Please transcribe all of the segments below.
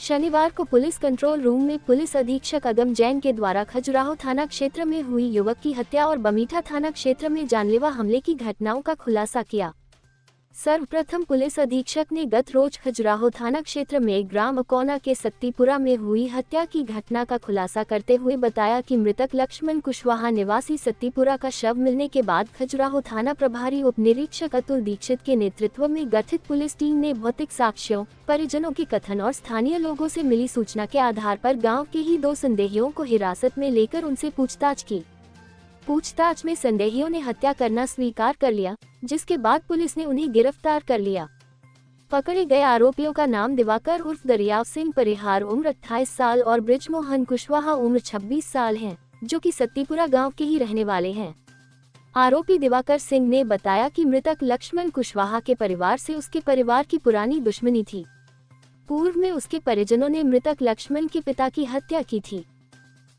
शनिवार को police control room में पुलिस अधीक्षक अगम जैन के द्वारा खजुराहो थाना क्षेत्र में हुई युवक की हत्या और बमीठा थाना क्षेत्र में जानलेवा हमले की घटनाओं का खुलासा किया। सर्वप्रथम पुलिस अधीक्षक ने गत रोज खजुराहो थाना क्षेत्र में ग्राम अकौना के सत्तीपुरा में हुई हत्या की घटना का खुलासा करते हुए बताया कि मृतक लक्ष्मण कुशवाहा निवासी सत्तीपुरा का शव मिलने के बाद खजुराहो थाना प्रभारी उप निरीक्षक अतुल दीक्षित के नेतृत्व में गठित पुलिस टीम ने भौतिक साक्ष्यों, परिजनों के कथन और स्थानीय लोगों से मिली सूचना के आधार पर गाँव के ही 2 संदेहियों को हिरासत में लेकर उनसे पूछताछ की। पूछताछ में संदेहियों ने हत्या करना स्वीकार कर लिया, जिसके बाद पुलिस ने उन्हें गिरफ्तार कर लिया। पकड़े गए आरोपियों का नाम दिवाकर उर्फ दरियाव सिंह परिहार उम्र 28 साल और ब्रिजमोहन कुशवाहा उम्र 26 साल हैं, जो कि सत्तीपुरा गांव के ही रहने वाले हैं। आरोपी दिवाकर सिंह ने बताया कि मृतक लक्ष्मण कुशवाहा के परिवार से उसके परिवार की पुरानी दुश्मनी थी। पूर्व में उसके परिजनों ने मृतक लक्ष्मण के पिता की हत्या की थी।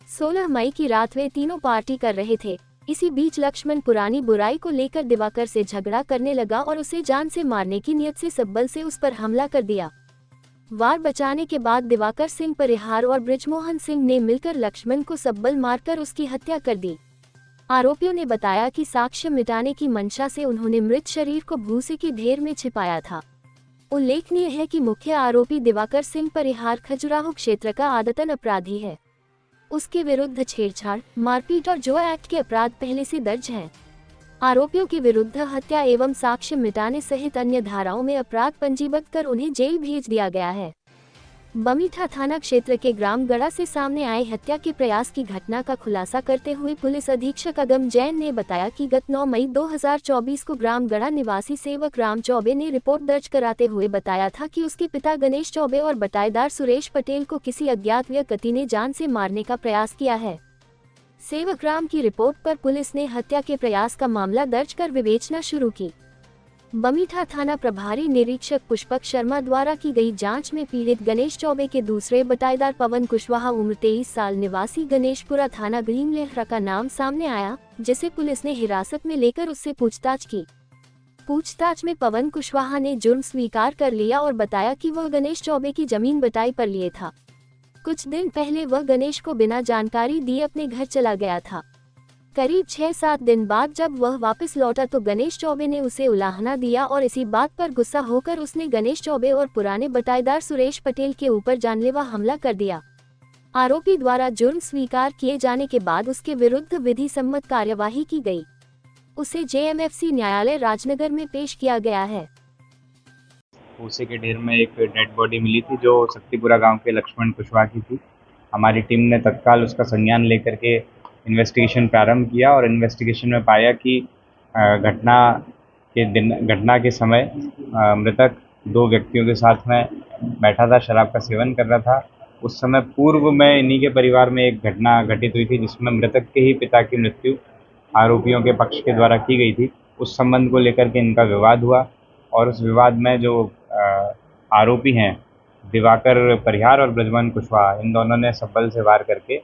16 मई की रात वे तीनों पार्टी कर रहे थे। इसी बीच लक्ष्मण पुरानी बुराई को लेकर दिवाकर से झगड़ा करने लगा और उसे जान से मारने की नियत से सब्बल से उस पर हमला कर दिया। वार बचाने के बाद दिवाकर सिंह परिहार और ब्रिजमोहन सिंह ने मिलकर लक्ष्मण को सब्बल मारकर उसकी हत्या कर दी। आरोपियों ने बताया कि साक्ष्य मिटाने की मंशा से उन्होंने मृत शरीर को भूसे की ढेर में छिपाया था। उल्लेखनीय है कि मुख्य आरोपी दिवाकर सिंह परिहार खजुराहो क्षेत्र का आदतन अपराधी है। उसके विरुद्ध छेड़छाड़, मारपीट और जुआ एक्ट के अपराध पहले से दर्ज हैं। आरोपियों के विरुद्ध हत्या एवं साक्ष्य मिटाने सहित अन्य धाराओं में अपराध पंजीबद्ध कर उन्हें जेल भेज दिया गया है। बमीठा थाना क्षेत्र के ग्राम गड़ा से सामने आए हत्या के प्रयास की घटना का खुलासा करते हुए पुलिस अधीक्षक अगम जैन ने बताया कि गत 9 मई 2024 को ग्राम गड़ा निवासी सेवक राम चौबे ने रिपोर्ट दर्ज कराते हुए बताया था कि उसके पिता गणेश चौबे और बटाईदार सुरेश पटेल को किसी अज्ञात व्यक्ति ने जान से मारने का प्रयास किया है। सेवक राम की रिपोर्ट पर पुलिस ने हत्या के प्रयास का मामला दर्ज कर विवेचना शुरू की। बमीठा थाना प्रभारी निरीक्षक पुष्पक शर्मा द्वारा की गई जांच में पीड़ित गणेश चौबे के दूसरे बटाईदार पवन कुशवाहा उम्र 23 साल निवासी गणेशपुरा थाना ग्रीन लेहरा का नाम सामने आया, जिसे पुलिस ने हिरासत में लेकर उससे पूछताछ की। पूछताछ में पवन कुशवाहा ने जुर्म स्वीकार कर लिया और बताया कि वह गणेश चौबे की जमीन बटाई पर लिए था। कुछ दिन पहले वह गणेश को बिना जानकारी दिए अपने घर चला गया था। करीब 6-7 दिन बाद जब वह वापस लौटा तो गणेश चौबे ने उसे उलाहना दिया और इसी बात पर गुस्सा होकर उसने गणेश चौबे और पुराने बटाईदार सुरेश पटेल के ऊपर जानलेवा हमला कर दिया। आरोपी द्वारा जुर्म स्वीकार किए जाने के बाद उसके विरुद्ध विधि सम्मत कार्यवाही की गई। उसे जेएमएफसी न्यायालय राजनगर में पेश किया गया है। भूसे के ढेर में एक डेड बॉडी मिली थी जो सत्तीपुरा गांव के लक्ष्मण कुशवाहा की थी। हमारी टीम ने तत्काल उसका संज्ञान लेकर के इन्वेस्टिगेशन प्रारंभ किया और इन्वेस्टिगेशन में पाया कि घटना के समय मृतक 2 व्यक्तियों के साथ में बैठा था, शराब का सेवन कर रहा था। उस समय पूर्व में इन्हीं के परिवार में एक घटना घटित हुई थी जिसमें मृतक के ही पिता की मृत्यु आरोपियों के पक्ष के द्वारा की गई थी। उस संबंध को लेकर के इनका विवाद हुआ और उस विवाद में जो आरोपी हैं दिवाकर परिहार और ब्रिजमोहन कुशवाहा, इन दोनों ने सब्बल से वार करके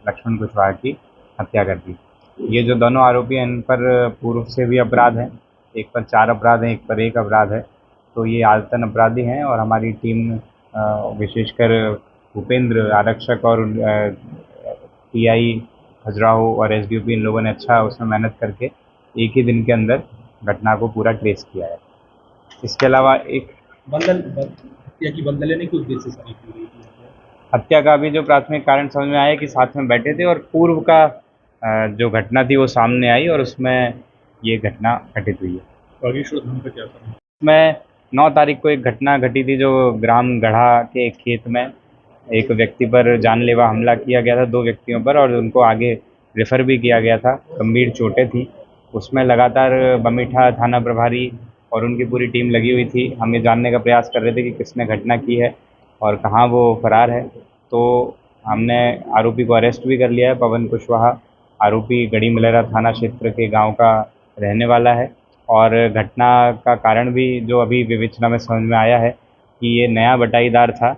लक्ष्मण कुशवाहा की हत्या कर दी। ये जो दोनों आरोपी हैं इन पर पूर्व से भी अपराध हैं, एक पर 4 अपराध हैं, एक पर 1 अपराध है। तो ये आदतन अपराधी हैं और हमारी टीम विशेषकर भूपेंद्र आरक्षक और टीआई खजुराहो और एसडीओपी इन लोगों ने अच्छा उसमें मेहनत करके एक ही दिन के अंदर घटना को पूरा ट्रेस किया है। इसके अलावा एक हत्या का भी जो प्राथमिक कारण समझ में आया कि साथ में बैठे थे और पूर्व का जो घटना थी वो सामने आई और उसमें ये घटना घटित हुई है। इसमें 9 तारीख को एक घटना घटी थी जो ग्राम गढ़ा के एक खेत में एक व्यक्ति पर जानलेवा हमला किया गया था, 2 व्यक्तियों पर, और उनको आगे रेफ़र भी किया गया था। गंभीर चोटें थी। उसमें लगातार बमीठा थाना प्रभारी और उनकी पूरी टीम लगी हुई थी। हम ये जानने का प्रयास कर रहे थे कि किसने घटना की है और कहाँ वो फरार है। तो हमने आरोपी को अरेस्ट भी कर लिया है। पवन कुशवाहा आरोपी गढ़ी मलेरा थाना क्षेत्र के गांव का रहने वाला है और घटना का कारण भी जो अभी विवेचना में समझ में आया है कि ये नया बटाईदार था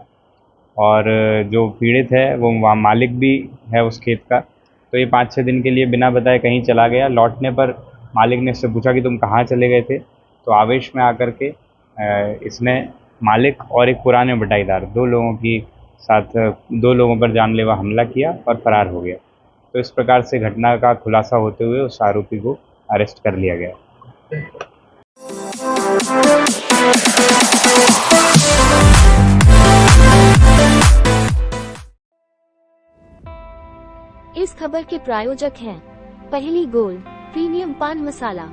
और जो पीड़ित है वो वहाँ मालिक भी है उस खेत का। तो ये 5-6 दिन के लिए बिना बताए कहीं चला गया। लौटने पर मालिक ने इससे पूछा कि तुम कहाँ चले गए थे, तो आवेश में आकर के इसने मालिक और एक पुराने बटाईदार दो लोगों पर जानलेवा हमला किया और फरार हो गया। तो इस प्रकार से घटना का खुलासा होते हुए उस आरोपी को अरेस्ट कर लिया गया। इस खबर के प्रायोजक हैं पहली गोल्ड प्रीमियम पान मसाला।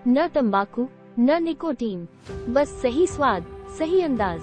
न तंबाकू न निकोटीन, बस सही स्वाद, सही अंदाज।